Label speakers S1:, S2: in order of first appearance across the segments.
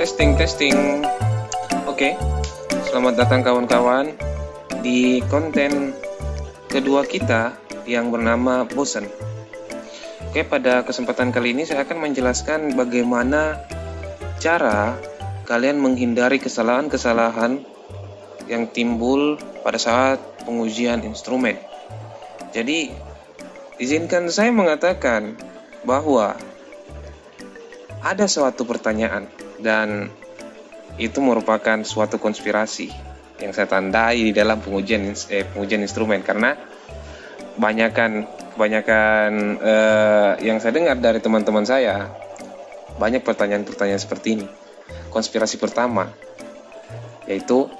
S1: Testing, testing. Oke, selamat datang kawan-kawan di konten kedua kita yang bernama bosan. Oke, pada kesempatan kali ini saya akan menjelaskan bagaimana cara kalian menghindari kesalahan-kesalahan yang timbul pada saat pengujian instrumen. Jadi, izinkan saya mengatakan bahwa ada suatu pertanyaan dan itu merupakan suatu konspirasi yang saya tandai di dalam pengujian instrumen, karena kebanyakan yang saya dengar dari teman-teman saya, banyak pertanyaan-pertanyaan seperti ini. Konspirasi pertama yaitu,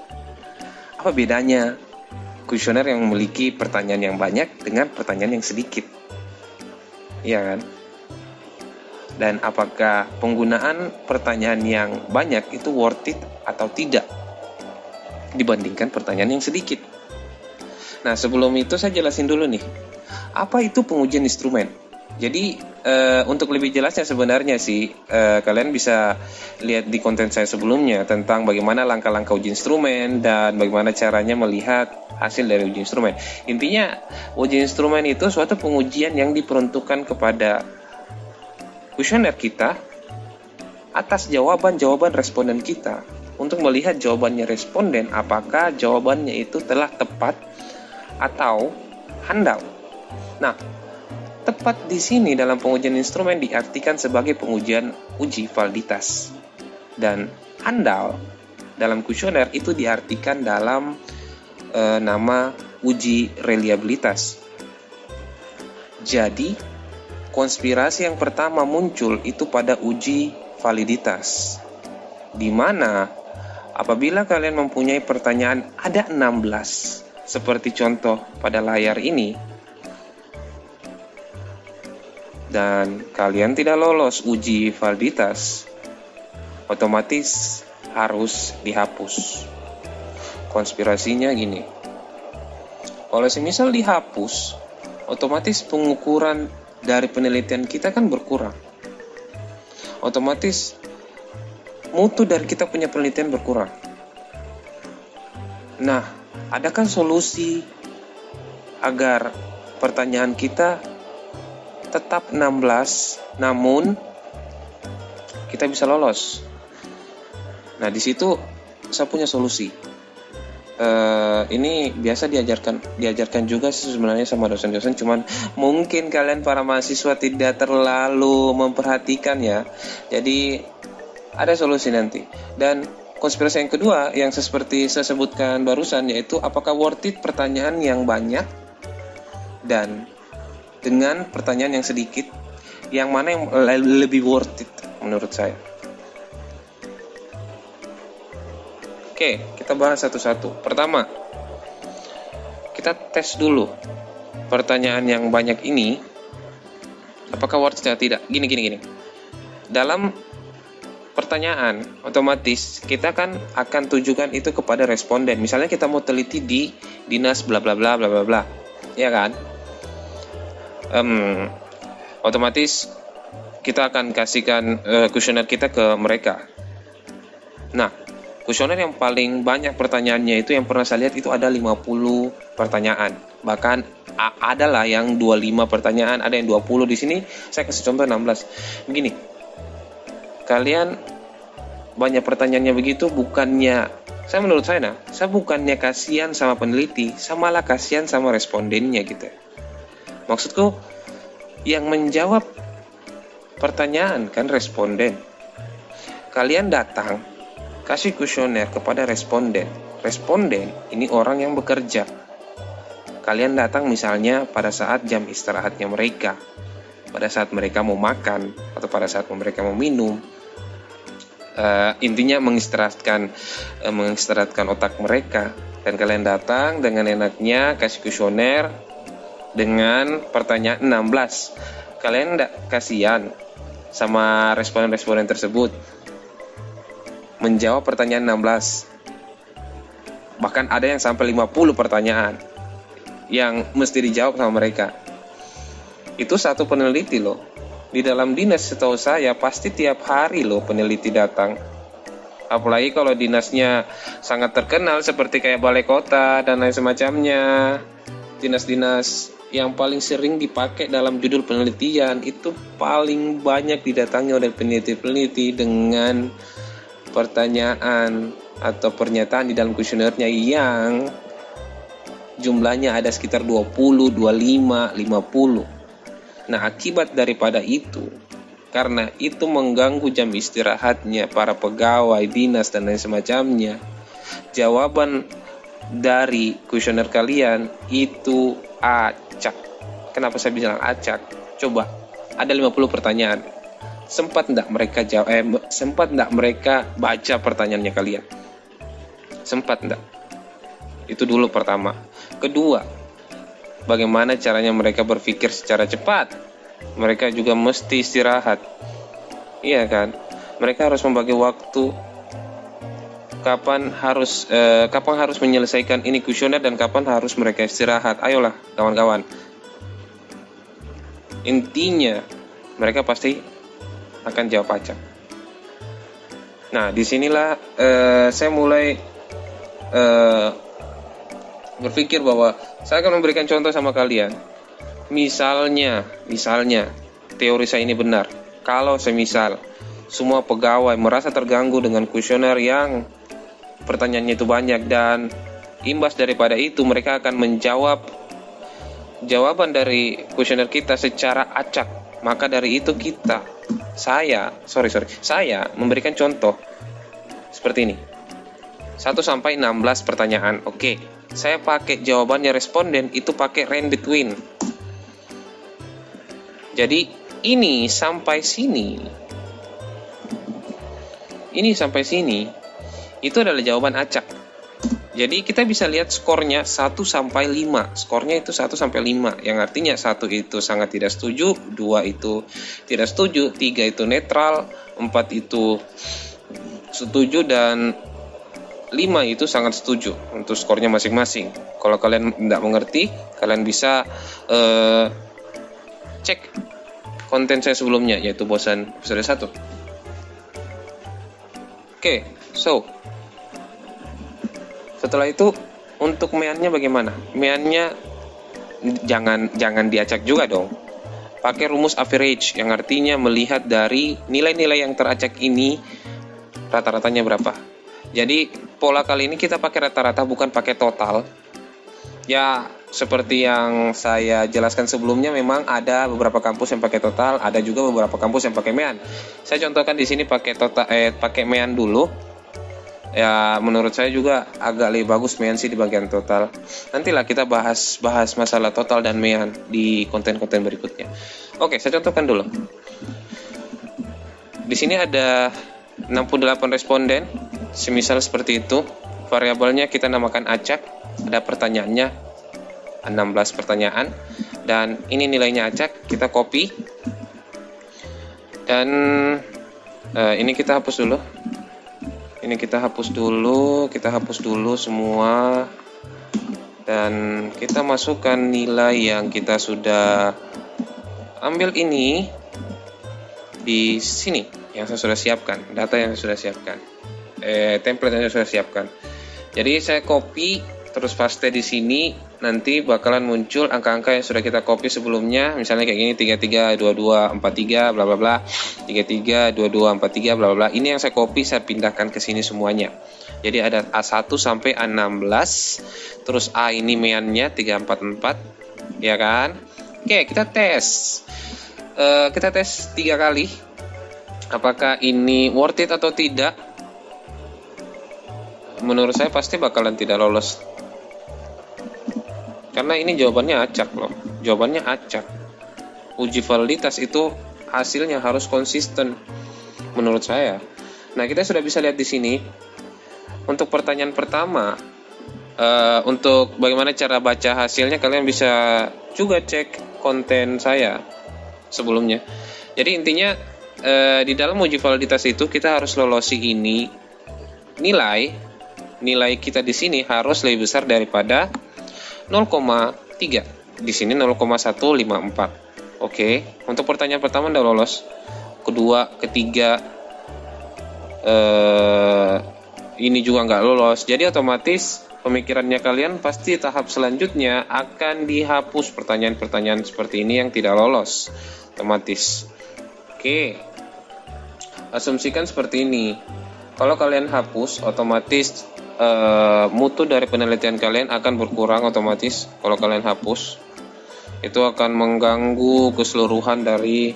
S1: apa bedanya kuesioner yang memiliki pertanyaan yang banyak dengan pertanyaan yang sedikit? Iya kan? Dan apakah penggunaan pertanyaan yang banyak itu worth it atau tidak dibandingkan pertanyaan yang sedikit? Nah, sebelum itu saya jelasin dulu nih, apa itu pengujian instrumen. Jadi untuk lebih jelasnya sebenarnya sih kalian bisa lihat di konten saya sebelumnya tentang bagaimana langkah-langkah uji instrumen dan bagaimana caranya melihat hasil dari uji instrumen. Intinya, uji instrumen itu suatu pengujian yang diperuntukkan kepada kuesioner kita atas jawaban-jawaban responden kita untuk melihat jawabannya responden apakah jawabannya itu telah tepat atau handal. Nah, tepat di sini dalam pengujian instrumen diartikan sebagai pengujian uji validitas, dan handal dalam kuesioner itu diartikan dalam nama uji reliabilitas. Jadi konspirasi yang pertama muncul itu pada uji validitas, di mana apabila kalian mempunyai pertanyaan ada 16, seperti contoh pada layar ini, dan kalian tidak lolos uji validitas, otomatis harus dihapus. Konspirasinya gini, kalau semisal dihapus, otomatis pengukuran dari penelitian kita kan berkurang. Otomatis mutu dari kita punya penelitian berkurang. Nah, adakah solusi agar pertanyaan kita tetap 16 namun kita bisa lolos? Nah, di situ saya punya solusi. Ini biasa diajarkan juga sih sebenarnya sama dosen-dosen, cuman mungkin kalian para mahasiswa tidak terlalu memperhatikan ya. Jadi ada solusi nanti. Dan konspirasi yang kedua yang seperti saya sebutkan barusan, yaitu apakah worth it pertanyaan yang banyak dan dengan pertanyaan yang sedikit, yang mana yang lebih worth it menurut saya? Oke, kita bahas satu-satu. Pertama, kita tes dulu pertanyaan yang banyak ini, apakah worth it atau tidak. Gini. Dalam pertanyaan, otomatis kita kan akan tujukan itu kepada responden. Misalnya kita mau teliti di dinas bla bla bla bla bla bla, ya kan? Otomatis kita akan kasihkan kuesioner kita ke mereka. Nah, kuesioner yang paling banyak pertanyaannya itu yang pernah saya lihat itu ada 50 pertanyaan. Bahkan adalah yang 25 pertanyaan, ada yang 20. Di sini saya kasih contoh 16. Begini, kalian banyak pertanyaannya begitu, menurut saya bukannya kasihan sama peneliti, saya malah kasihan sama respondennya gitu. Maksudku, yang menjawab pertanyaan kan responden. Kalian datang kasih kuesioner kepada responden. Responden ini orang yang bekerja. Kalian datang misalnya pada saat jam istirahatnya mereka, pada saat mereka mau makan, atau pada saat mereka mau minum. Intinya mengistirahatkan otak mereka. Dan kalian datang dengan enaknya kasih kuesioner dengan pertanyaan 16. Kalian tidak kasihan sama responden-responden tersebut menjawab pertanyaan 16. Bahkan ada yang sampai 50 pertanyaan yang mesti dijawab sama mereka. Itu satu peneliti loh. Di dalam dinas setahu saya pasti tiap hari loh peneliti datang. Apalagi kalau dinasnya sangat terkenal seperti kayak balai kota dan lain semacamnya. Dinas-dinas yang paling sering dipakai dalam judul penelitian itu paling banyak didatangi oleh peneliti-peneliti dengan pertanyaan atau pernyataan di dalam kuesionernya yang jumlahnya ada sekitar 20, 25, 50. Nah, akibat daripada itu, karena itu mengganggu jam istirahatnya para pegawai dinas dan lain semacamnya, jawaban dari kuesioner kalian itu acak. Kenapa saya bilang acak? Coba, ada 50 pertanyaan. Sempat enggak mereka baca pertanyaannya kalian? Sempat enggak? Itu dulu pertama. Kedua, bagaimana caranya mereka berpikir secara cepat? Mereka juga mesti istirahat. Iya kan? Mereka harus membagi waktu kapan harus menyelesaikan ini kuesioner dan kapan harus mereka istirahat. Ayolah kawan-kawan. Intinya mereka pasti akan jawab acak. Nah, disinilah saya mulai berpikir bahwa saya akan memberikan contoh sama kalian. Misalnya teori saya ini benar. Kalau semisal semua pegawai merasa terganggu dengan kuesioner yang pertanyaannya itu banyak dan imbas daripada itu mereka akan menjawab jawaban dari kuesioner kita secara acak, maka dari itu saya memberikan contoh seperti ini. 1 sampai 16 pertanyaan. Oke, saya pakai jawabannya responden itu pakai range between. Jadi ini sampai sini itu adalah jawaban acak. Jadi kita bisa lihat skornya 1 sampai 5. Skornya itu 1 sampai 5, yang artinya 1 itu sangat tidak setuju, 2 itu tidak setuju, 3 itu netral, 4 itu setuju, dan 5 itu sangat setuju untuk skornya masing-masing. Kalau kalian tidak mengerti, kalian bisa cek konten saya sebelumnya, yaitu bosan episode 1. Oke, so setelah itu untuk meannya bagaimana? Meannya jangan diacak juga dong. Pakai rumus average, yang artinya melihat dari nilai-nilai yang teracak ini rata-ratanya berapa. Jadi pola kali ini kita pakai rata-rata, bukan pakai total. Ya, seperti yang saya jelaskan sebelumnya, memang ada beberapa kampus yang pakai total, ada juga beberapa kampus yang pakai mean. Saya contohkan di sini pakai mean dulu. Ya, menurut saya juga agak lebih bagus mean sih di bagian total. Nantilah kita bahas masalah total dan mean di konten-konten berikutnya. Oke, saya contohkan dulu. Di sini ada 68 responden, semisal seperti itu. Variabelnya kita namakan acak. Ada pertanyaannya 16 pertanyaan, dan ini nilainya acak. Kita copy, dan ini kita hapus dulu. Kita hapus dulu semua, dan kita masukkan nilai yang kita sudah ambil ini di sini, yang saya sudah siapkan, data yang saya sudah siapkan, template yang saya sudah siapkan. Jadi saya copy terus paste di sini, nanti bakalan muncul angka-angka yang sudah kita copy sebelumnya, misalnya kayak gini 33 22 43 bla bla bla, 33 22 43 bla bla bla. Ini yang saya copy, saya pindahkan ke sini semuanya. Jadi ada A1 sampai A16, terus A ini meannya 344, ya kan? Oke, kita tes. Kita tes 3 kali. Apakah ini worth it atau tidak? Menurut saya pasti bakalan tidak lolos. Karena ini jawabannya acak loh. Jawabannya acak. Uji validitas itu hasilnya harus konsisten menurut saya. Nah, kita sudah bisa lihat di sini. Untuk pertanyaan pertama, untuk bagaimana cara baca hasilnya, kalian bisa juga cek konten saya sebelumnya. Jadi intinya di dalam uji validitas itu kita harus lolosi ini, nilai kita di sini harus lebih besar daripada 0,3. Di sini 0,154. Oke, untuk pertanyaan pertama udah lolos. Kedua, ketiga, ini juga nggak lolos, jadi otomatis pemikirannya kalian pasti tahap selanjutnya akan dihapus pertanyaan-pertanyaan seperti ini yang tidak lolos otomatis. Oke, asumsikan seperti ini, kalau kalian hapus otomatis mutu dari penelitian kalian akan berkurang otomatis. Kalau kalian hapus itu akan mengganggu keseluruhan dari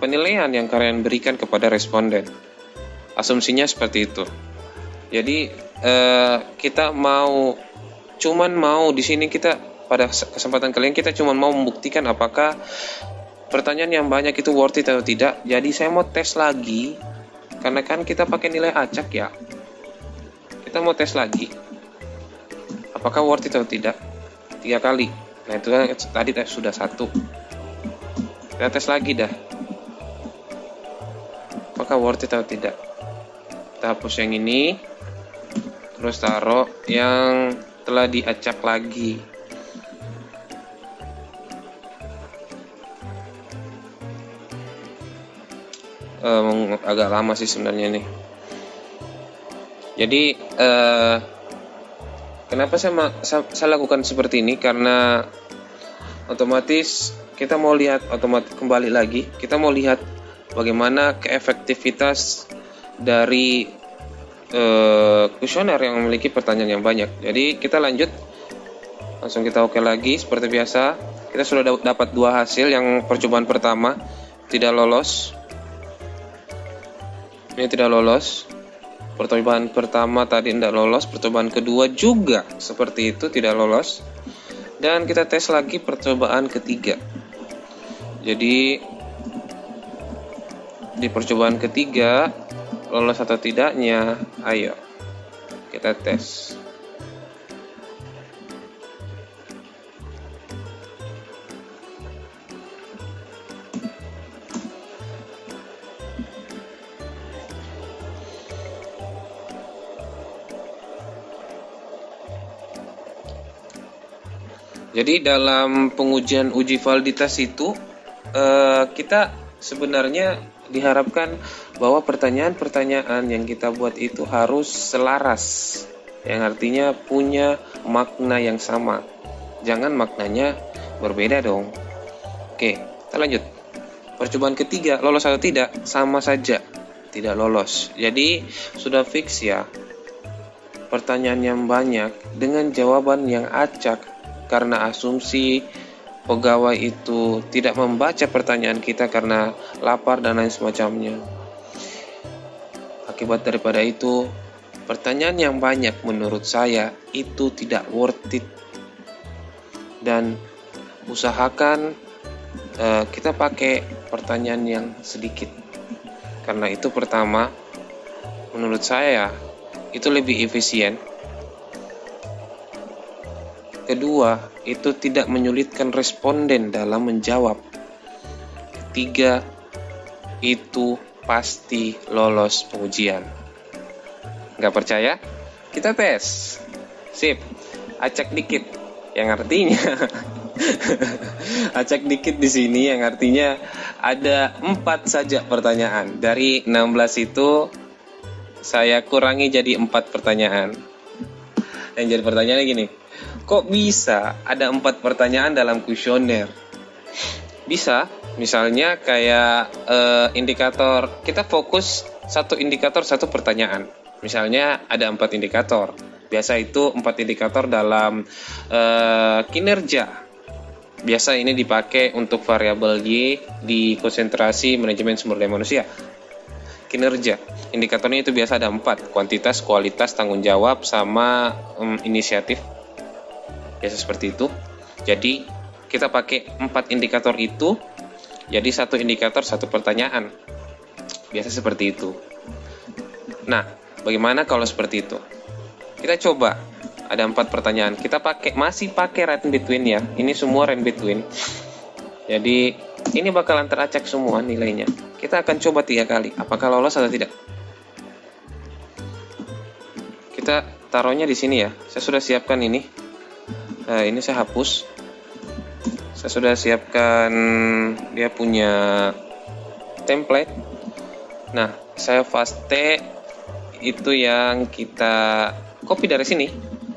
S1: penilaian yang kalian berikan kepada responden. Asumsinya seperti itu. Jadi kita cuman mau di sini kita pada kesempatan kalian kita cuman mau membuktikan apakah pertanyaan yang banyak itu worth it atau tidak. Jadi saya mau tes lagi, karena kan kita pakai nilai acak ya. Kita mau tes lagi apakah worth it atau tidak 3 kali. Nah itu kan tadi sudah 1. Kita tes lagi dah, apakah worth it atau tidak. Kita hapus yang ini, terus taruh yang telah diacak lagi. Agak lama sih sebenarnya nih. Jadi kenapa saya lakukan seperti ini, karena otomatis kita mau lihat kembali lagi, kita mau lihat bagaimana keefektivitas dari kuesioner yang memiliki pertanyaan yang banyak. Jadi kita lanjut, langsung kita oke lagi seperti biasa. Kita sudah dapat 2 hasil. Yang percobaan pertama tidak lolos, ini tidak lolos. Percobaan pertama tadi tidak lolos, percobaan kedua juga seperti itu, tidak lolos. Dan kita tes lagi percobaan ketiga. Jadi di percobaan ketiga lolos atau tidaknya, ayo kita tes. Jadi dalam pengujian uji validitas itu kita sebenarnya diharapkan bahwa pertanyaan-pertanyaan yang kita buat itu harus selaras, yang artinya punya makna yang sama. Jangan maknanya berbeda dong. Oke, kita lanjut. Percobaan ketiga lolos atau tidak, sama saja tidak lolos. Jadi sudah fix ya, pertanyaan yang banyak dengan jawaban yang acak, karena asumsi pegawai itu tidak membaca pertanyaan kita karena lapar dan lain semacamnya. Akibat daripada itu, pertanyaan yang banyak menurut saya itu tidak worth it. Dan usahakan kita pakai pertanyaan yang sedikit. Karena itu pertama, menurut saya itu lebih efisien. Kedua, itu tidak menyulitkan responden dalam menjawab. Ketiga, itu pasti lolos pengujian. Nggak percaya? Kita tes. Sip, acak dikit. Yang artinya acak dikit di sini yang artinya ada 4 saja pertanyaan. Dari 16 itu saya kurangi jadi 4 pertanyaan. Yang jadi pertanyaannya gini, kok bisa ada 4 pertanyaan dalam kuesioner? Bisa, misalnya kayak indikator, kita fokus 1 indikator 1 pertanyaan. Misalnya ada 4 indikator. Biasa itu 4 indikator dalam kinerja. Biasa ini dipakai untuk variabel Y di konsentrasi manajemen sumber daya manusia. Kinerja, indikatornya itu biasa ada 4, kuantitas, kualitas, tanggung jawab, sama inisiatif. Biasa seperti itu. Jadi kita pakai 4 indikator itu, jadi 1 indikator 1 pertanyaan. Biasa seperti itu. Nah, bagaimana kalau seperti itu? Kita coba, ada 4 pertanyaan. Kita masih pakai range between ya. Ini semua range between. Jadi ini bakalan teracak semua nilainya. Kita akan coba 3 kali, apakah lolos atau tidak. Kita taruhnya di sini ya. Saya sudah siapkan ini. Ini saya hapus. Saya sudah siapkan dia punya template. Nah, saya paste itu yang kita copy dari sini,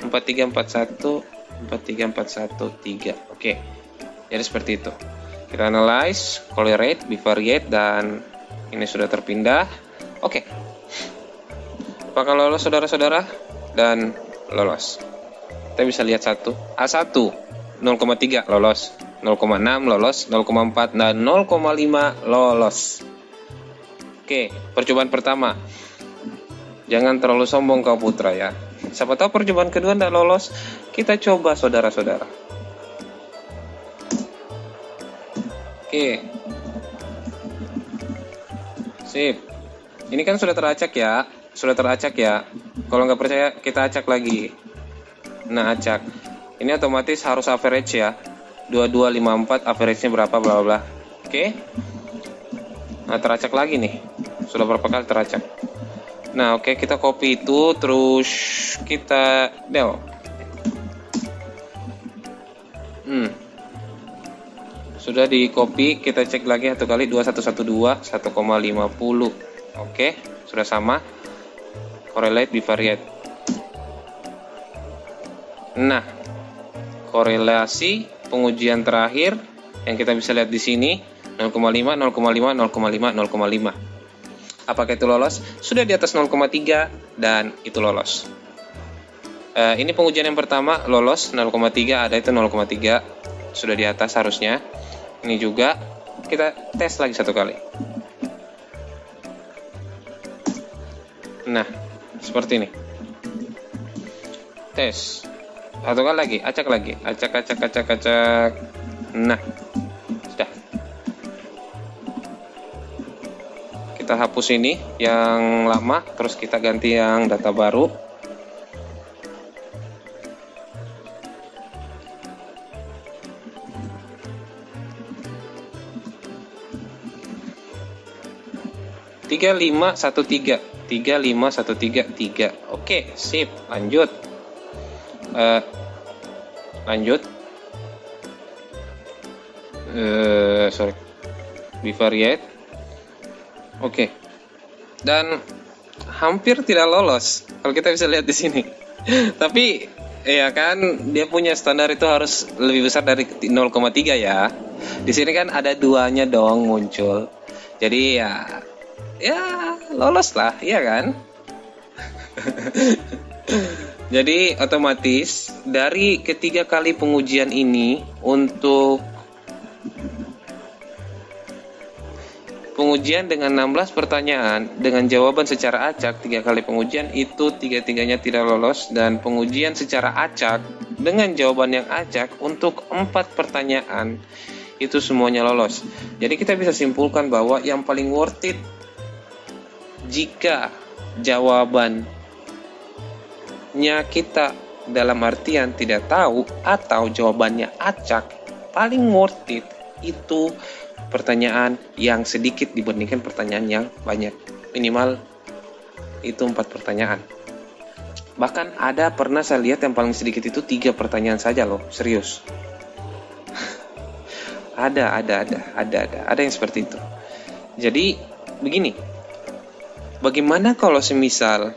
S1: 4341 Oke. Jadi seperti itu. Kita analyze, correlate, bivariate, dan ini sudah terpindah. Oke. Apakah lolos saudara-saudara? Dan lolos. Kita bisa lihat A1 0,3 lolos, 0,6 lolos, 0,4 dan 0,5 lolos. Oke, percobaan pertama. Jangan terlalu sombong kau putra ya. Siapa tahu percobaan kedua tidak lolos. Kita coba saudara-saudara. Oke. Sip. Ini kan sudah teracak ya. Kalau nggak percaya kita acak lagi. Nah, acak. Ini otomatis harus average ya. 2254 average-nya berapa bla bla. Oke. Nah, teracak lagi nih. Sudah berapa kali teracak. Nah, oke, kita copy itu terus kita del. Sudah di copy, kita cek lagi satu kali 2112 1,50. Oke, sudah sama. Correlate bivariate. Nah, korelasi pengujian terakhir yang kita bisa lihat di sini 0,5, 0,5, 0,5, 0,5. Apakah itu lolos? Sudah di atas 0,3 dan itu lolos. Ini pengujian yang pertama lolos 0,3, ada itu 0,3 sudah di atas harusnya. Ini juga kita tes lagi satu kali. Nah, seperti ini. Tes. Satu kali lagi, acak lagi. Acak. Nah, sudah. Kita hapus ini yang lama, terus kita ganti yang data baru. Tiga lima satu tiga. Oke, sip. Lanjut. Bivariate. Oke. Dan hampir tidak lolos kalau kita bisa lihat di sini. Tapi ya kan dia punya standar itu harus lebih besar dari 0,3 ya. Di sini kan ada duanya dong muncul. Jadi ya lolos lah, iya kan? Jadi otomatis dari ketiga kali pengujian ini untuk pengujian dengan 16 pertanyaan dengan jawaban secara acak 3 kali pengujian itu 3-3-nya tidak lolos, dan pengujian secara acak dengan jawaban yang acak untuk 4 pertanyaan itu semuanya lolos. Jadi kita bisa simpulkan bahwa yang paling worth it jika jawabannya kita dalam artian tidak tahu atau jawabannya acak, paling worth it itu pertanyaan yang sedikit dibandingkan pertanyaan yang banyak. Minimal itu 4 pertanyaan. Bahkan ada pernah saya lihat yang paling sedikit itu 3 pertanyaan saja loh, serius. ada yang seperti itu. Jadi begini, bagaimana kalau semisal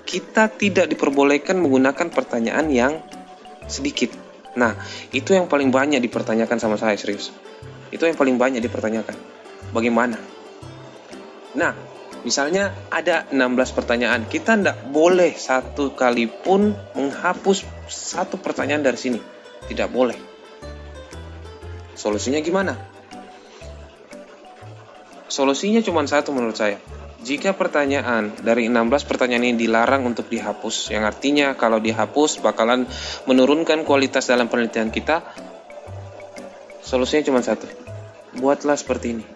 S1: kita tidak diperbolehkan menggunakan pertanyaan yang sedikit? Nah, itu yang paling banyak dipertanyakan sama saya, serius. Itu yang paling banyak dipertanyakan. Bagaimana? Nah, misalnya ada 16 pertanyaan, kita tidak boleh satu kali pun menghapus satu pertanyaan dari sini. Tidak boleh. Solusinya gimana? Solusinya cuma satu menurut saya. Jika pertanyaan dari 16 pertanyaan ini dilarang untuk dihapus, yang artinya kalau dihapus bakalan menurunkan kualitas dalam penelitian kita, solusinya cuma satu. Buatlah seperti ini.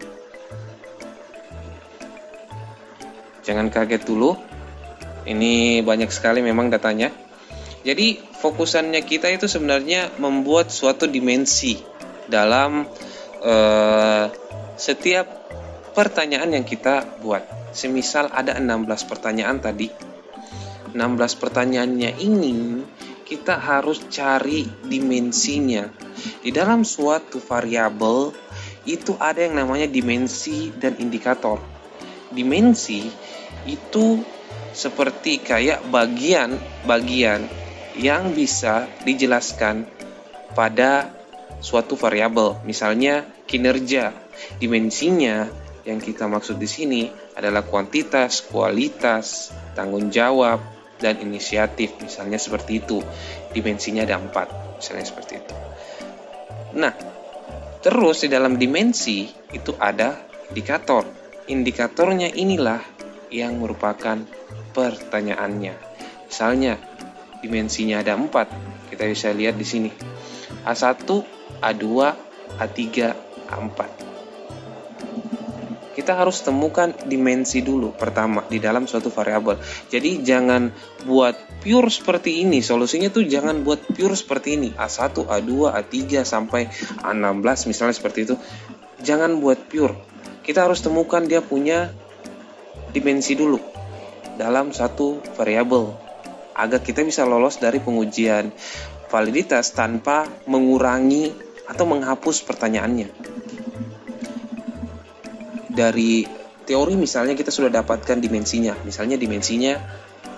S1: Jangan kaget dulu. Ini banyak sekali memang datanya. Jadi fokusannya kita itu sebenarnya membuat suatu dimensi dalam setiap pertanyaan yang kita buat. Semisal ada 16 pertanyaan tadi. 16 pertanyaannya ini kita harus cari dimensinya. Di dalam suatu variabel itu ada yang namanya dimensi dan indikator. dimensi itu seperti kayak bagian-bagian yang bisa dijelaskan pada suatu variabel. Misalnya kinerja, dimensinya yang kita maksud di sini adalah kuantitas, kualitas, tanggung jawab, dan inisiatif. Misalnya seperti itu. Dimensinya ada 4, misalnya seperti itu. Nah, terus di dalam dimensi itu ada indikator. Indikatornya inilah yang merupakan pertanyaannya. Misalnya dimensinya ada 4, kita bisa lihat di sini. A1, A2, A3, A4. Kita harus temukan dimensi dulu pertama di dalam suatu variabel. Jadi jangan buat pure seperti ini. Solusinya tuh jangan buat pure seperti ini. A1, A2, A3 sampai A16 misalnya seperti itu. Jangan buat pure. Kita harus temukan dia punya dimensi dulu dalam satu variabel agar kita bisa lolos dari pengujian validitas tanpa mengurangi atau menghapus pertanyaannya. Dari teori misalnya kita sudah dapatkan dimensinya. Misalnya dimensinya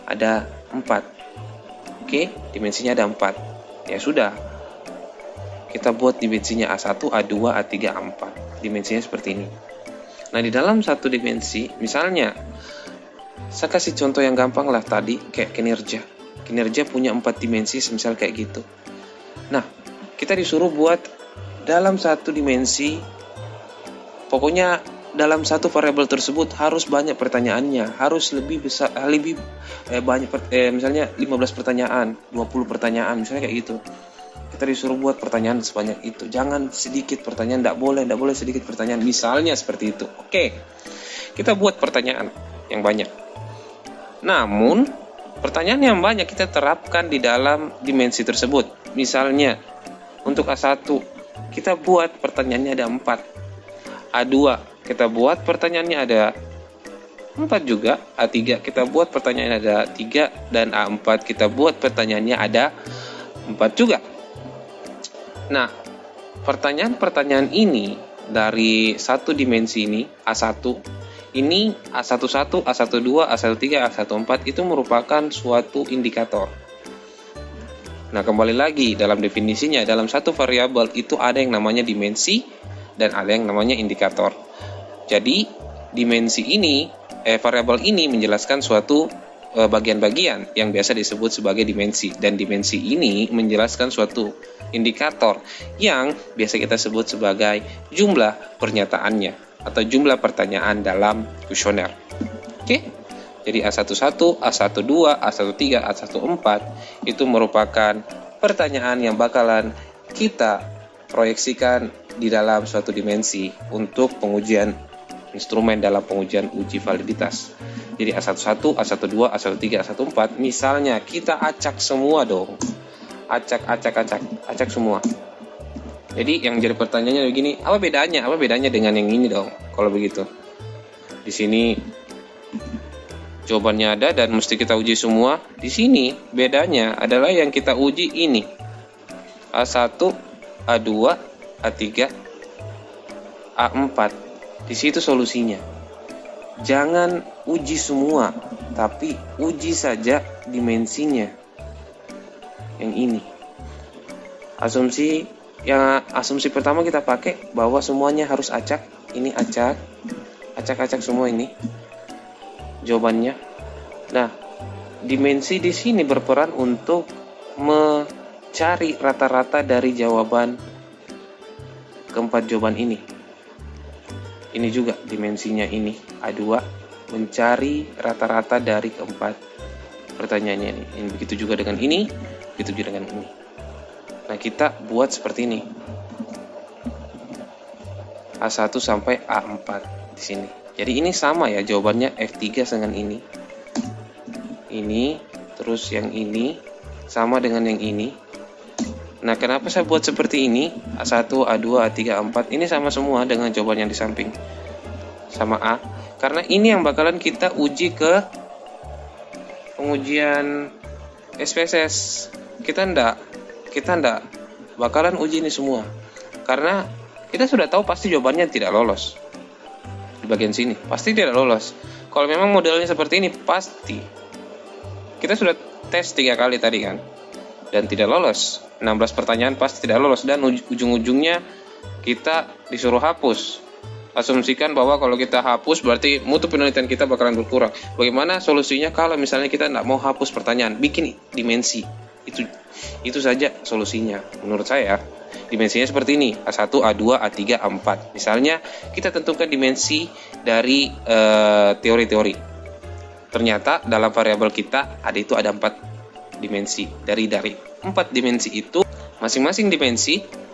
S1: ada 4. Oke, dimensinya ada 4. Ya sudah. Kita buat dimensinya A1, A2, A3, A4. Dimensinya seperti ini. Nah, di dalam satu dimensi, misalnya saya kasih contoh yang gampang lah tadi, kayak kinerja. Kinerja punya 4 dimensi, misal kayak gitu. Nah, kita disuruh buat dalam satu dimensi, pokoknya dalam satu variabel tersebut harus banyak pertanyaannya, harus lebih besar, banyak, misalnya 15 pertanyaan, 20 pertanyaan, misalnya kayak gitu. Kita disuruh buat pertanyaan sebanyak itu. Jangan sedikit pertanyaan, tidak boleh sedikit pertanyaan. Misalnya seperti itu. Oke, kita buat pertanyaan yang banyak. Namun, pertanyaan yang banyak kita terapkan di dalam dimensi tersebut. Misalnya, untuk A1, kita buat pertanyaannya ada 4. A2, kita buat pertanyaannya ada 4 juga. A3 kita buat pertanyaannya ada 3. Dan A4 kita buat pertanyaannya ada 4 juga. Nah, pertanyaan-pertanyaan ini dari satu dimensi ini, A1, ini A11, A12, A13, A14 itu merupakan suatu indikator. Nah, kembali lagi dalam definisinya, dalam satu variabel itu ada yang namanya dimensi dan ada yang namanya indikator. Jadi, dimensi ini, variabel ini menjelaskan suatu bagian-bagian yang biasa disebut sebagai dimensi. Dan dimensi ini menjelaskan suatu indikator yang biasa kita sebut sebagai jumlah pernyataannya atau jumlah pertanyaan dalam kuesioner. Oke? Jadi A11, A12, A13, A14 itu merupakan pertanyaan yang bakalan kita proyeksikan di dalam suatu dimensi untuk pengujian instrumen dalam pengujian uji validitas. Jadi A11, A12, A13, A14 misalnya kita acak semua dong. Acak semua. Jadi yang jadi pertanyaannya begini, apa bedanya? Apa bedanya dengan yang ini dong? Kalau begitu. Di sini jawabannya ada dan mesti kita uji semua. Di sini bedanya adalah yang kita uji ini. A1, A2, A3, A4. Di situ solusinya. Jangan uji semua, tapi uji saja dimensinya. Yang ini. Asumsi pertama kita pakai bahwa semuanya harus acak. Ini acak semua ini. Jawabannya. Nah, dimensi di sini berperan untuk mencari rata-rata dari jawaban keempat jawaban ini. Ini juga dimensinya ini A2 mencari rata-rata dari keempat pertanyaannya ini. Begitu juga dengan ini, begitu juga dengan ini. Nah, kita buat seperti ini. A1 sampai A4 di sini. Jadi ini sama ya jawabannya F3 dengan ini. Ini terus yang ini sama dengan yang ini. Nah, kenapa saya buat seperti ini? A1, A2, A3, A4 ini sama semua dengan jawaban yang di samping. Sama A. Karena ini yang bakalan kita uji ke pengujian SPSS. Kita ndak bakalan uji ini semua. Karena kita sudah tahu pasti jawabannya tidak lolos. di bagian sini, pasti tidak lolos. Kalau memang modelnya seperti ini, pasti. Kita sudah tes 3 kali tadi kan, dan tidak lolos. 16 pertanyaan pasti tidak lolos, dan ujung-ujungnya kita disuruh hapus. Asumsikan bahwa kalau kita hapus berarti mutu penelitian kita bakalan berkurang. Bagaimana solusinya kalau misalnya kita tidak mau hapus pertanyaan? Bikin dimensi. Itu saja solusinya menurut saya. Dimensinya seperti ini: A1, A2, A3, A4. Misalnya kita tentukan dimensi dari teori-teori. Ternyata dalam variabel kita ada 4 dimensi. Dari 4 dimensi itu, masing-masing dimensi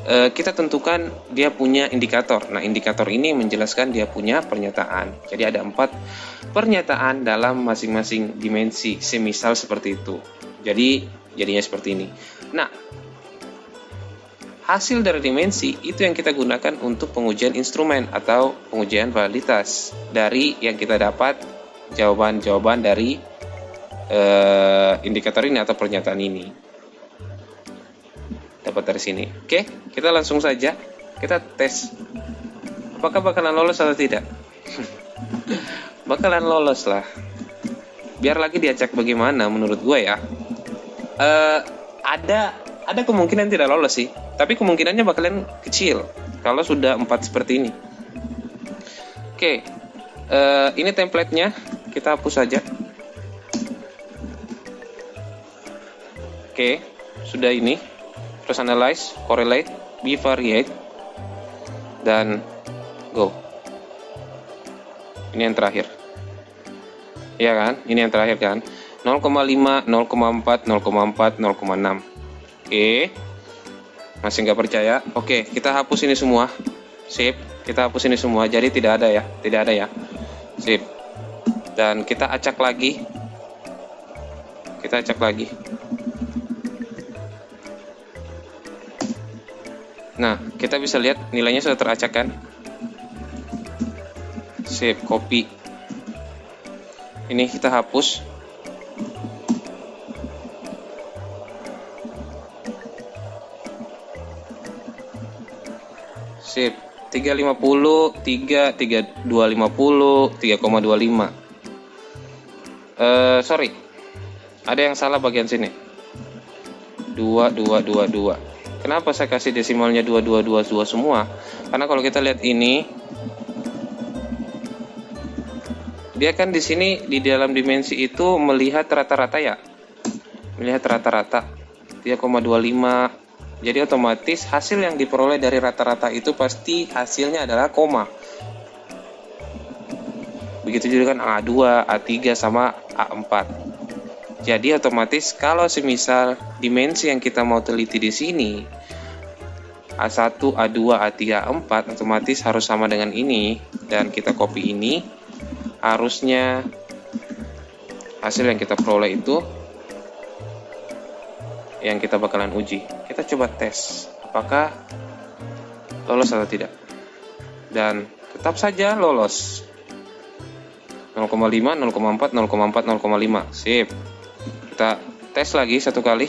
S1: kita tentukan dia punya indikator. Nah, indikator ini menjelaskan dia punya pernyataan. Jadi ada 4 pernyataan dalam masing-masing dimensi, semisal seperti itu. Jadinya seperti ini. Nah, hasil dari dimensi itu yang kita gunakan untuk pengujian instrumen atau pengujian validitas dari yang kita dapat jawaban-jawaban dari indikator ini atau pernyataan ini. Dapat dari sini. Oke, kita langsung saja kita tes apakah bakalan lolos atau tidak. Bakalan lolos lah. Biar lagi dia cek bagaimana menurut gue ya. Ada kemungkinan tidak lolos sih, tapi kemungkinannya bakalan kecil kalau sudah 4 seperti ini. Oke, ini template-nya kita hapus saja. Oke, sudah ini. Terus analyze, correlate, bivariate, dan go. Ini yang terakhir. Iya kan? Ini yang terakhir kan? 0,5, 0,4, 0,4, 0,6. Oke. Masih nggak percaya? Oke, kita hapus ini semua. Sip. Kita hapus ini semua. Jadi tidak ada ya. Tidak ada ya. Sip. Dan kita acak lagi. Kita acak lagi. Nah, kita bisa lihat nilainya sudah teracak kan? Sip, copy. Ini kita hapus. Sip, 350, 3, 3250, 3,25. Sorry. Ada yang salah bagian sini. 2222. Kenapa saya kasih desimalnya 2222 semua? Karena kalau kita lihat ini, dia kan di sini di dalam dimensi itu melihat rata-rata ya. Melihat rata-rata 3,25. Jadi otomatis hasil yang diperoleh dari rata-rata itu pasti hasilnya adalah koma. Begitu juga kan A2, A3 sama A4. Jadi otomatis kalau semisal dimensi yang kita mau teliti di sini A1, A2, A3, A4 otomatis harus sama dengan ini, dan kita copy ini, harusnya hasil yang kita peroleh itu yang kita bakalan uji. Kita coba tes apakah lolos atau tidak, dan tetap saja lolos. 0,5, 0,4, 0,4, 0,5. Sip. Kita tes lagi satu kali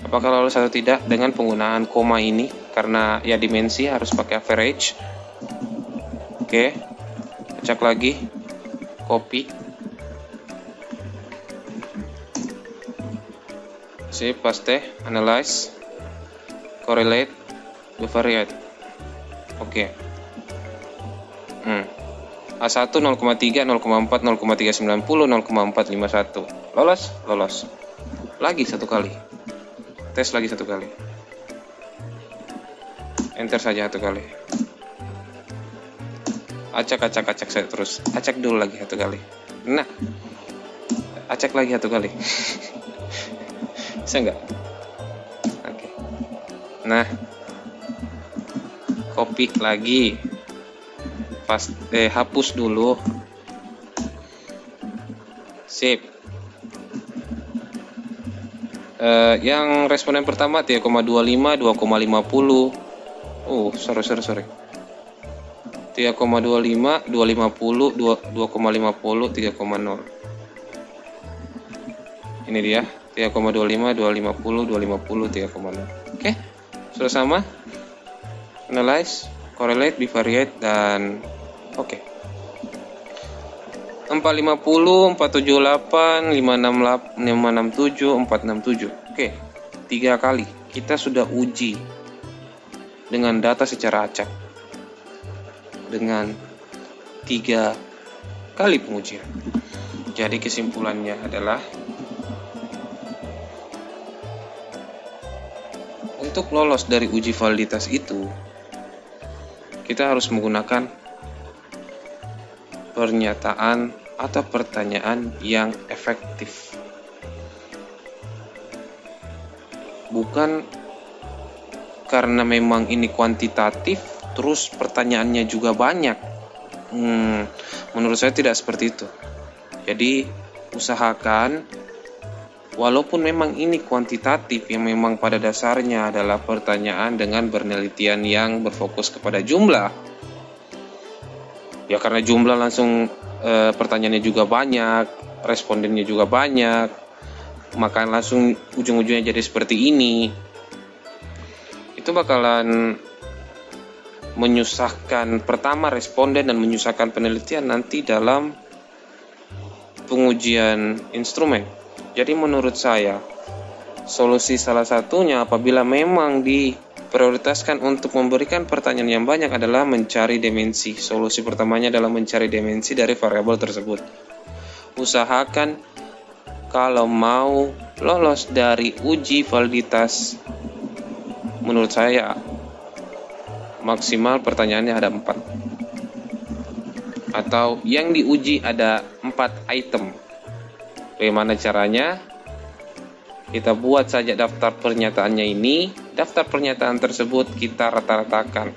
S1: apakah lolos atau tidak dengan penggunaan koma ini, karena ya dimensi harus pakai average. Oke, cek lagi, copy. Sip, paste, analyze, correlate, bivariate. Oke. A1 0,3, 0,4, 0,390, 0,451. Lolos. Lagi satu kali. Tes lagi satu kali. Enter saja satu kali. Acak saya terus. Acak dulu lagi satu kali. Nah. Acak lagi satu kali. Bisa nggak? Oke. Nah. Copy lagi. Hapus dulu. Sip. Yang responden pertama 3,25, 2,50. Sorry. 3,25, 2,50, 2,50, 3,0. Ini dia. 3,25, 2,50, 2,50, 3,0. Oke. Sudah sama. Analyze, correlate, bivariate, dan oke. 450, 478, 567, 467. Oke, 3 kali kita sudah uji dengan data secara acak. Dengan 3 kali pengujian. Jadi kesimpulannya adalah untuk lolos dari uji validitas itu, kita harus menggunakan pernyataan atau pertanyaan yang efektif. Bukan karena memang ini kuantitatif, terus pertanyaannya juga banyak. Menurut saya tidak seperti itu. Jadi usahakan, walaupun memang ini kuantitatif yang memang pada dasarnya adalah pertanyaan dengan penelitian yang berfokus kepada jumlah. Ya karena jumlah langsung pertanyaannya juga banyak, respondennya juga banyak, maka langsung ujung-ujungnya jadi seperti ini. Itu bakalan menyusahkan pertama responden dan menyusahkan penelitian nanti dalam pengujian instrumen. Jadi menurut saya, solusi salah satunya apabila memang diprioritaskan untuk memberikan pertanyaan yang banyak adalah mencari dimensi. Solusi pertamanya adalah mencari dimensi dari variabel tersebut. Usahakan kalau mau lolos dari uji validitas, menurut saya maksimal pertanyaannya ada 4. Atau yang diuji ada 4 item. Bagaimana caranya? Kita buat saja daftar pernyataannya ini. Daftar pernyataan tersebut kita rata-ratakan.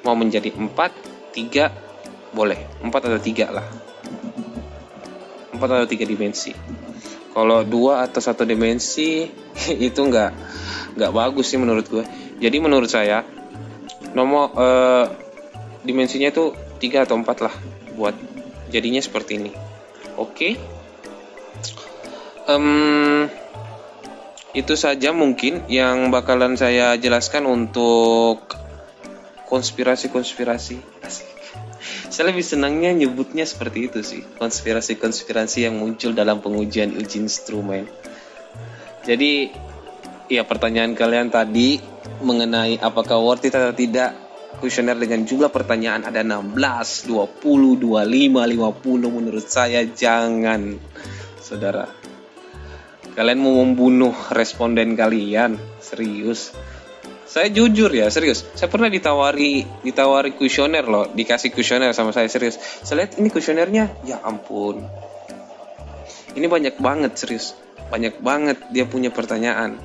S1: Mau menjadi 4, 3, boleh. 4 atau 3 lah. 4 atau 3 dimensi. Kalau 2 atau 1 dimensi itu nggak bagus sih menurut gue. Jadi menurut saya dimensinya itu 3 atau 4 lah buat jadinya seperti ini. Oke. Itu saja mungkin yang bakalan saya jelaskan untuk konspirasi-konspirasi. Asik. Saya lebih senangnya nyebutnya seperti itu sih, konspirasi-konspirasi yang muncul dalam pengujian uji instrumen. Jadi ya pertanyaan kalian tadi mengenai apakah worth it atau tidak, kuesioner dengan jumlah pertanyaan ada 16, 20, 25, 50, menurut saya jangan, saudara. Kalian mau membunuh responden kalian, serius. Saya jujur ya, serius. Saya pernah ditawari kuesioner loh, dikasih kuesioner sama saya, serius. Saya lihat ini kuesionernya, ya ampun. Ini banyak banget, serius. Banyak banget dia punya pertanyaan.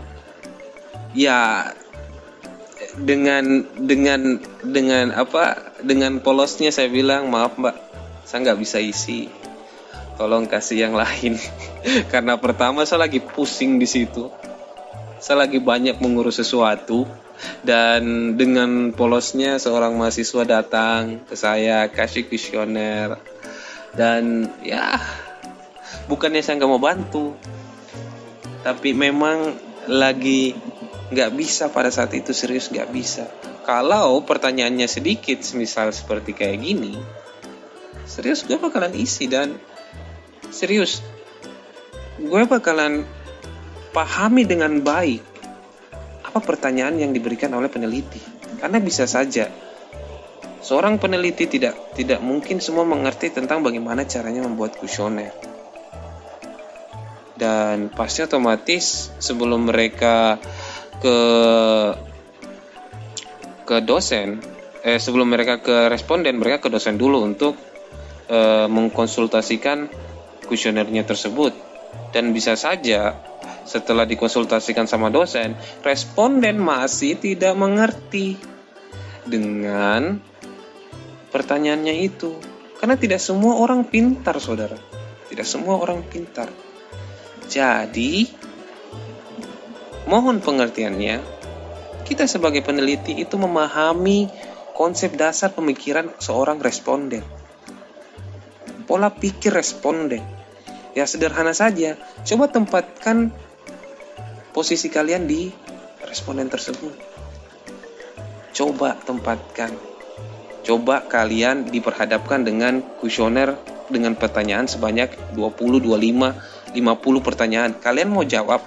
S1: Ya dengan polosnya saya bilang, maaf Mbak, saya nggak bisa isi. Tolong kasih yang lain. Karena pertama saya lagi pusing di situ. Saya lagi banyak mengurus sesuatu, dan dengan polosnya seorang mahasiswa datang ke saya kasih kuesioner, dan ya bukannya saya nggak mau bantu, tapi memang lagi nggak bisa pada saat itu, serius nggak bisa. Kalau pertanyaannya sedikit, misal seperti kayak gini, serius gue bakalan isi, dan serius gue bakalan pahami dengan baik apa pertanyaan yang diberikan oleh peneliti. Karena bisa saja seorang peneliti tidak mungkin semua mengerti tentang bagaimana caranya membuat kuesioner. Dan pasti otomatis sebelum mereka ke dosen, sebelum mereka ke responden, mereka ke dosen dulu untuk mengkonsultasikan kuesionernya tersebut. Dan bisa saja setelah dikonsultasikan sama dosen, responden masih tidak mengerti dengan pertanyaannya itu. Karena tidak semua orang pintar, saudara. Tidak semua orang pintar. Jadi mohon pengertiannya, kita sebagai peneliti itu memahami konsep dasar pemikiran seorang responden, pola pikir responden. Ya sederhana saja, coba tempatkan posisi kalian di responden tersebut. Coba tempatkan. Coba kalian diperhadapkan dengan kuesioner dengan pertanyaan sebanyak 20, 25, 50 pertanyaan. Kalian mau jawab?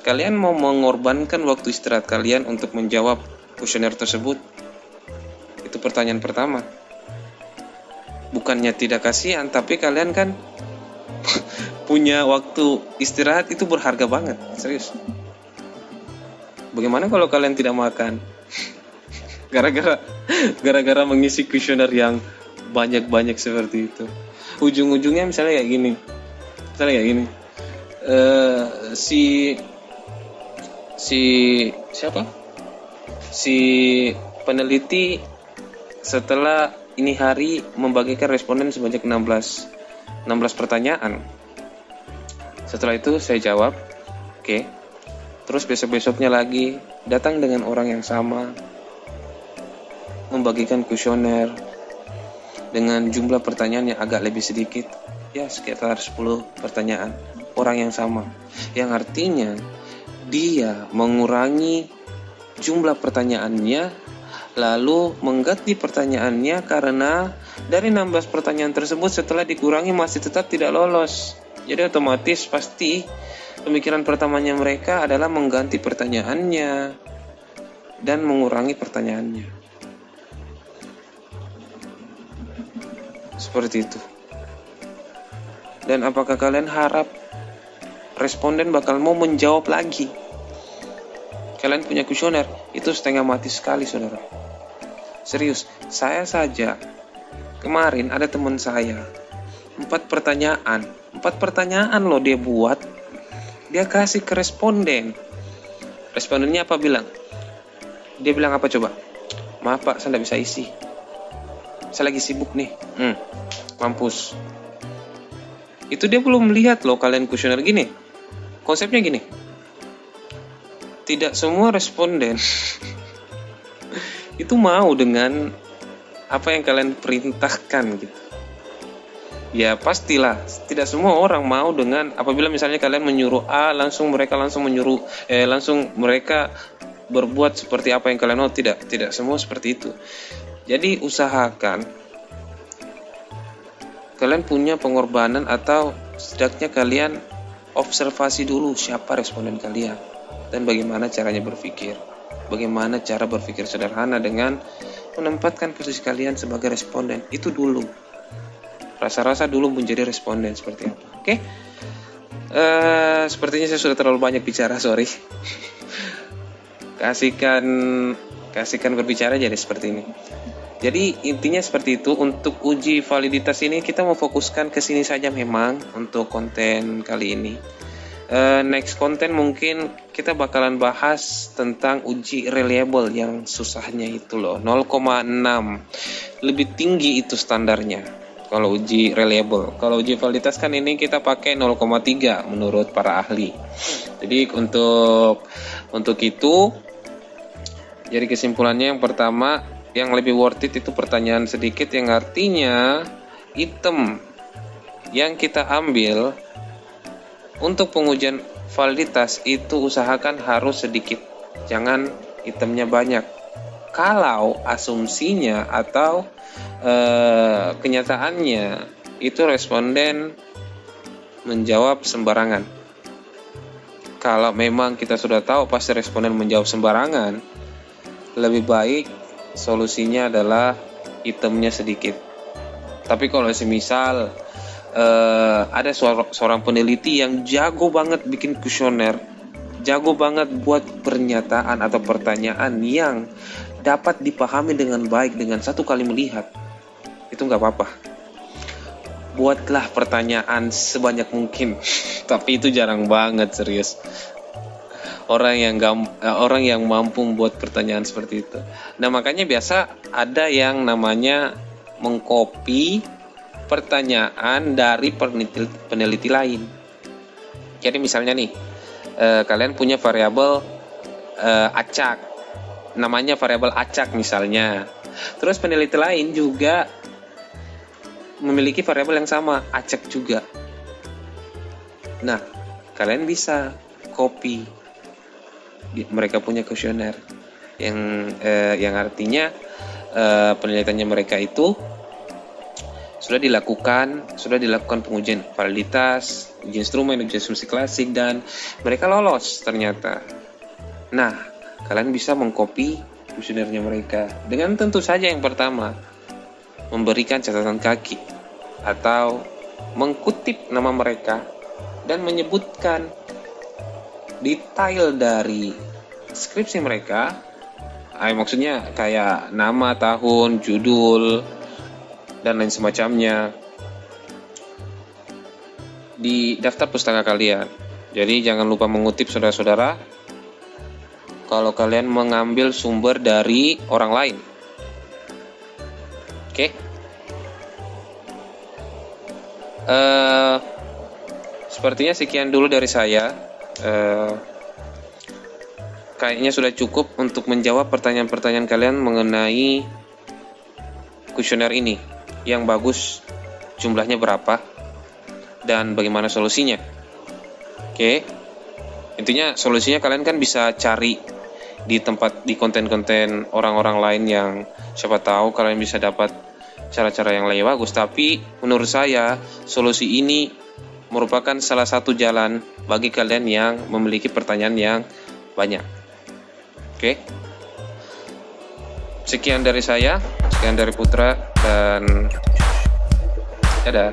S1: Kalian mau mengorbankan waktu istirahat kalian untuk menjawab kuesioner tersebut? Itu pertanyaan pertama. Bukannya tidak kasihan, tapi kalian kan punya waktu istirahat itu berharga banget, serius. Bagaimana kalau kalian tidak makan? Gara-gara mengisi kuesioner yang banyak-banyak seperti itu. Ujung-ujungnya misalnya kayak gini. Si peneliti setelah ini hari membagikan responden sebanyak 16 pertanyaan. Setelah itu saya jawab, oke. Terus besok-besoknya lagi datang dengan orang yang sama, membagikan kuesioner dengan jumlah pertanyaan yang agak lebih sedikit, ya sekitar 10 pertanyaan, orang yang sama. Yang artinya dia mengurangi jumlah pertanyaannya, lalu mengganti pertanyaannya karena dari 16 pertanyaan tersebut setelah dikurangi masih tetap tidak lolos. Jadi otomatis pasti pemikiran pertamanya mereka adalah mengganti pertanyaannya dan mengurangi pertanyaannya. Seperti itu. Dan apakah kalian harap responden bakal mau menjawab lagi? Kalian punya kuesioner, itu setengah mati sekali, saudara. Serius, saya saja kemarin ada teman saya 4 pertanyaan loh dia buat, dia kasih ke responden. Respondennya apa bilang? Dia bilang apa coba? Maaf pak, saya tidak bisa isi, saya lagi sibuk nih. Mampus. Itu dia belum melihat loh kalian kuesioner gini. Konsepnya gini, tidak semua responden itu mau dengan apa yang kalian perintahkan gitu. Ya pastilah, tidak semua orang mau dengan apabila misalnya kalian menyuruh A, langsung mereka berbuat seperti apa yang kalian mau. Tidak semua seperti itu. Jadi usahakan kalian punya pengorbanan, atau setidaknya kalian observasi dulu siapa responden kalian dan bagaimana caranya berpikir. Bagaimana cara berpikir sederhana dengan menempatkan posisi kalian sebagai responden. Itu dulu. Rasa-rasa dulu menjadi responden seperti apa. Oke? Sepertinya saya sudah terlalu banyak bicara, sorry. Kasihkan berbicara jadi seperti ini. Jadi intinya seperti itu. Untuk uji validitas ini kita mau fokuskan ke sini saja memang untuk konten kali ini. Next konten mungkin kita bakalan bahas tentang uji reliable yang susahnya itu loh, 0,6. Lebih tinggi itu standarnya kalau uji reliable. Kalau uji validitas kan ini kita pakai 0,3 menurut para ahli. Jadi untuk itu, jadi kesimpulannya yang pertama, yang lebih worth it itu pertanyaan sedikit, yang artinya item yang kita ambil untuk pengujian validitas itu usahakan harus sedikit, jangan itemnya banyak. Kalau asumsinya atau kenyataannya itu responden menjawab sembarangan. Kalau memang kita sudah tahu pasti responden menjawab sembarangan, lebih baik solusinya adalah itemnya sedikit. Tapi kalau semisal ada seorang peneliti yang jago banget bikin kuesioner, jago banget buat pernyataan atau pertanyaan yang dapat dipahami dengan baik dengan satu kali melihat, itu nggak apa-apa. Buatlah pertanyaan sebanyak mungkin. Tapi itu jarang banget, serius. Orang yang mampu membuat pertanyaan seperti itu. Nah makanya biasa ada yang namanya mengcopy pertanyaan dari peneliti lain. Jadi misalnya nih, kalian punya variabel acak, namanya variabel acak misalnya. Terus peneliti lain juga memiliki variabel yang sama, acak juga. Nah, kalian bisa copy mereka punya kuesioner. yang artinya penelitiannya mereka itu sudah dilakukan pengujian validitas, uji instrumen, uji asumsi klasik, dan mereka lolos ternyata. Nah, kalian bisa mengcopy kuesionernya mereka dengan tentu saja yang pertama memberikan catatan kaki atau mengkutip nama mereka dan menyebutkan detail dari skripsi mereka. Maksudnya kayak nama, tahun, judul, dan lain semacamnya di daftar pustaka kalian. Jadi jangan lupa mengutip saudara-saudara kalau kalian mengambil sumber dari orang lain. Oke? Sepertinya sekian dulu dari saya. Kayaknya sudah cukup untuk menjawab pertanyaan-pertanyaan kalian mengenai kuesioner ini. Yang bagus jumlahnya berapa dan bagaimana solusinya. Oke. Intinya solusinya kalian kan bisa cari di konten-konten orang-orang lain yang siapa tahu kalian bisa dapat cara-cara yang lebih bagus. Tapi menurut saya solusi ini merupakan salah satu jalan bagi kalian yang memiliki pertanyaan yang banyak. Oke. Sekian dari saya, sekian dari Putra, dan dadah.